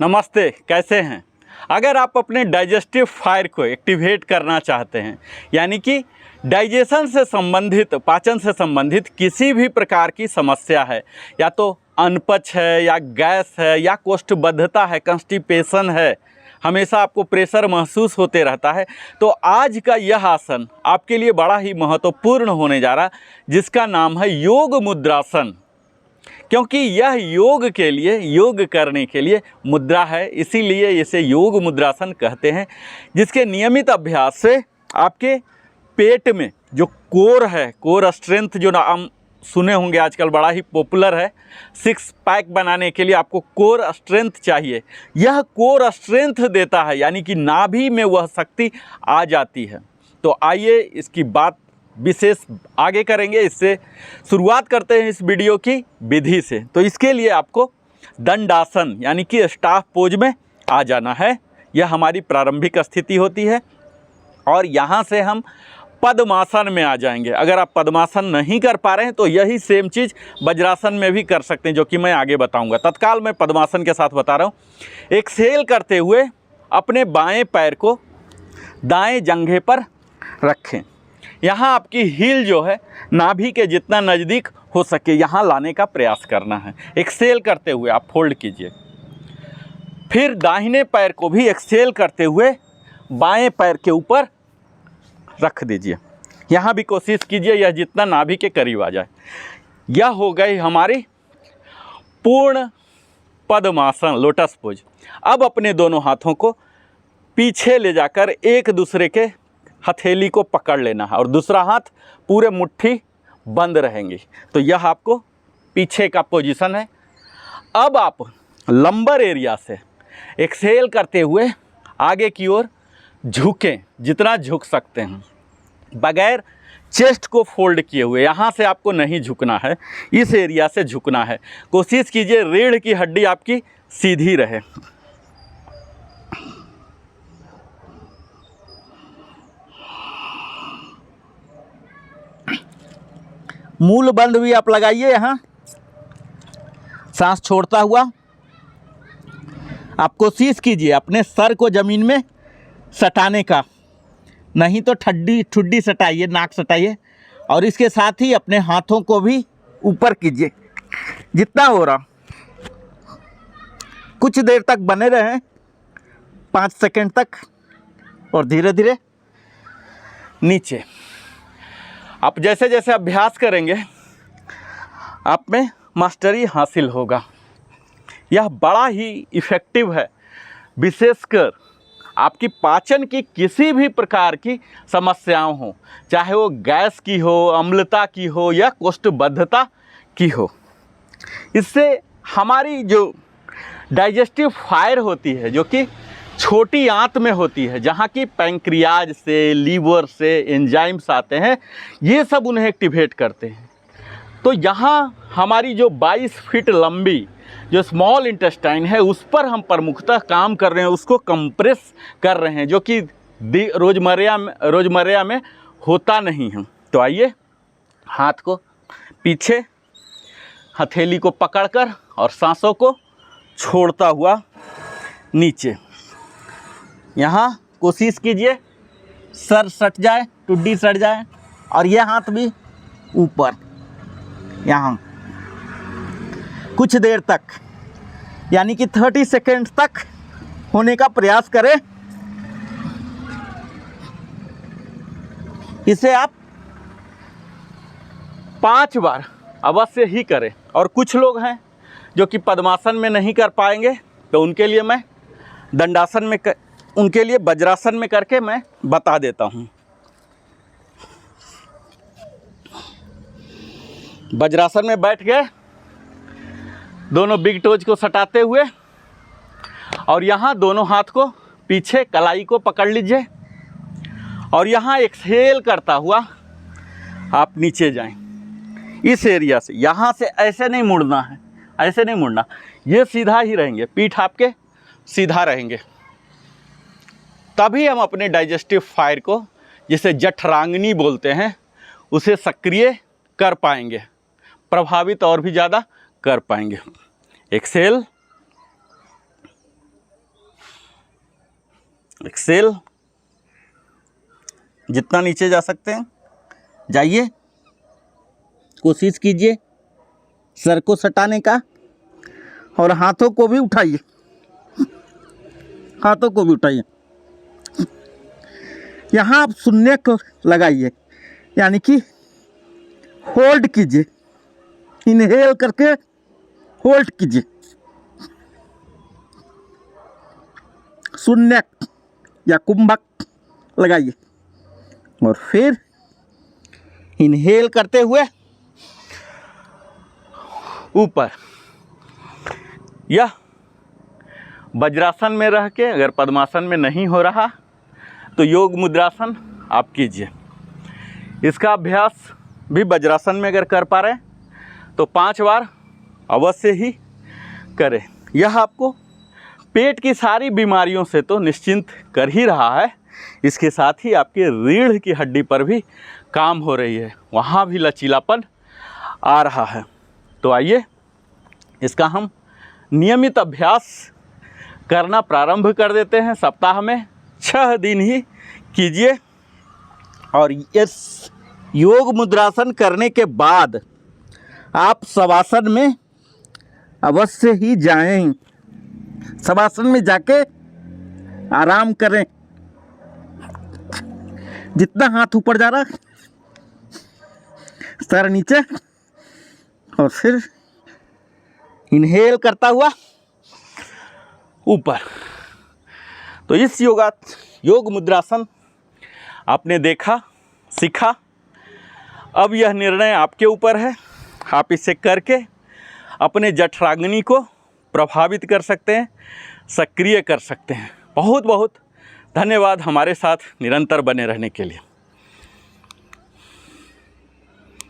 नमस्ते, कैसे हैं। अगर आप अपने डाइजेस्टिव फायर को एक्टिवेट करना चाहते हैं, यानी कि डाइजेशन से संबंधित, पाचन से संबंधित किसी भी प्रकार की समस्या है, या तो अनपच है या गैस है या कोष्ठबद्धता है, कंस्टिपेशन है, हमेशा आपको प्रेशर महसूस होते रहता है, तो आज का यह आसन आपके लिए बड़ा ही महत्वपूर्ण होने जा रहा है, जिसका नाम है योग मुद्रासन। क्योंकि यह योग के लिए, योग करने के लिए मुद्रा है, इसीलिए इसे योग मुद्रासन कहते हैं, जिसके नियमित अभ्यास से आपके पेट में जो कोर है, कोर स्ट्रेंथ जो नाम सुने होंगे आजकल बड़ा ही पॉपुलर है, 6 पैक बनाने के लिए आपको कोर स्ट्रेंथ चाहिए। यह कोर स्ट्रेंथ देता है, यानी कि नाभि में वह शक्ति आ जाती है। तो आइए इसकी बात विशेष आगे करेंगे। इससे शुरुआत करते हैं इस वीडियो की विधि से। तो इसके लिए आपको दंडासन यानी कि स्टाफ पोज में आ जाना है। यह हमारी प्रारंभिक स्थिति होती है और यहाँ से हम पद्मासन में आ जाएंगे। अगर आप पद्मासन नहीं कर पा रहे हैं तो यही सेम चीज़ वज्रासन में भी कर सकते हैं, जो कि मैं आगे बताऊंगा। तत्काल मैं पद्मासन के साथ बता रहा हूँ। एक्सहेल करते हुए अपने बाएं पैर को दाएं जंघे पर रखें। यहाँ आपकी हील जो है नाभि के जितना नज़दीक हो सके यहाँ लाने का प्रयास करना है। एक्सहेल करते हुए आप फोल्ड कीजिए। फिर दाहिने पैर को भी एक्सहेल करते हुए बाएं पैर के ऊपर रख दीजिए। यहाँ भी कोशिश कीजिए यह जितना नाभि के करीब आ जाए। यह हो गई हमारी पूर्ण पद्मासन, लोटस पोज। अब अपने दोनों हाथों को पीछे ले जाकर एक दूसरे के हथेली को पकड़ लेना है और दूसरा हाथ पूरे मुट्ठी बंद रहेंगी। तो यह आपको पीछे का पोजीशन है। अब आप लंबर एरिया से एक्सहेल करते हुए आगे की ओर झुकें, जितना झुक सकते हैं, बगैर चेस्ट को फोल्ड किए हुए। यहाँ से आपको नहीं झुकना है, इस एरिया से झुकना है। कोशिश कीजिए रीढ़ की हड्डी आपकी सीधी रहे। मूल बंद भी आप लगाइए। यहाँ सांस छोड़ता हुआ आप कोशिश कीजिए अपने सर को ज़मीन में सटाने का, नहीं तो ठुड्डी सटाइए, नाक सटाइए, और इसके साथ ही अपने हाथों को भी ऊपर कीजिए जितना हो रहा। कुछ देर तक बने रहें, 5 सेकंड तक, और धीरे धीरे नीचे। आप जैसे जैसे अभ्यास करेंगे आप में मास्टरी हासिल होगा। यह बड़ा ही इफ़ेक्टिव है, विशेषकर आपकी पाचन की किसी भी प्रकार की समस्याओं हो, चाहे वो गैस की हो, अम्लता की हो या कोष्ठबद्धता की हो। इससे हमारी जो डाइजेस्टिव फायर होती है, जो कि छोटी आंत में होती है, जहाँ की पैंक्रियाज से, लीवर से एंजाइम्स आते हैं, ये सब उन्हें एक्टिवेट करते हैं। तो यहाँ हमारी जो 22 फीट लंबी जो स्मॉल इंटेस्टाइन है, उस पर हम प्रमुखतः काम कर रहे हैं, उसको कंप्रेस कर रहे हैं, जो कि रोज़मर्रा में होता नहीं है। तो आइए हाथ को पीछे, हथेली को पकड़कर और सांसों को छोड़ता हुआ नीचे। यहाँ कोशिश कीजिए सर सट जाए, टुड्डी सट जाए, और यह हाथ भी ऊपर। यहाँ कुछ देर तक, यानी कि 30 सेकेंड तक होने का प्रयास करें। इसे आप 5 बार अवश्य ही करें। और कुछ लोग हैं जो कि पद्मासन में नहीं कर पाएंगे, तो उनके लिए मैं दंडासन में उनके लिए वज्रासन में करके मैं बता देता हूँ। वज्रासन में बैठ गए, दोनों बिग टोज को सटाते हुए, और यहाँ दोनों हाथ को पीछे कलाई को पकड़ लीजिए, और यहाँ एक्सहेल करता हुआ आप नीचे जाएं। इस एरिया से, यहाँ से ऐसे नहीं मुड़ना है, ऐसे नहीं मुड़ना, ये सीधा ही रहेंगे, पीठ आपके सीधा रहेंगे। तभी हम अपने डाइजेस्टिव फायर को, जिसे जठरांगनी बोलते हैं, उसे सक्रिय कर पाएंगे, प्रभावित और भी ज़्यादा कर पाएंगे। एक्सेल, एक्सेल, जितना नीचे जा सकते हैं जाइए, कोशिश कीजिए सर को सटाने का और हाथों को भी उठाइए, हाथों को भी उठाइए। यहाँ आप शून्य को लगाइए, यानी कि होल्ड कीजिए, इनहेल करके होल्ड कीजिए, शून्य या कुंभक लगाइए और फिर इनहेल करते हुए ऊपर। यह वज्रासन में रह के, अगर पद्मासन में नहीं हो रहा तो योग मुद्रासन आप कीजिए। इसका अभ्यास भी वज्रासन में अगर कर पा रहे हैं तो 5 बार अवश्य ही करें। यह आपको पेट की सारी बीमारियों से तो निश्चिंत कर ही रहा है, इसके साथ ही आपके रीढ़ की हड्डी पर भी काम हो रही है, वहाँ भी लचीलापन आ रहा है। तो आइए इसका हम नियमित अभ्यास करना प्रारंभ कर देते हैं। सप्ताह में 6 दिन ही कीजिए और इस योग मुद्रासन करने के बाद आप शवासन में अवश्य ही जाएं। शवासन में जाके आराम करें, जितना हाथ ऊपर जा रहा सर नीचे, और फिर इनहेल करता हुआ ऊपर। तो इस योग मुद्रासन आपने देखा, सीखा। अब यह निर्णय आपके ऊपर है, आप इसे करके अपने जठराग्नि को प्रभावित कर सकते हैं, सक्रिय कर सकते हैं। बहुत बहुत धन्यवाद हमारे साथ निरंतर बने रहने के लिए।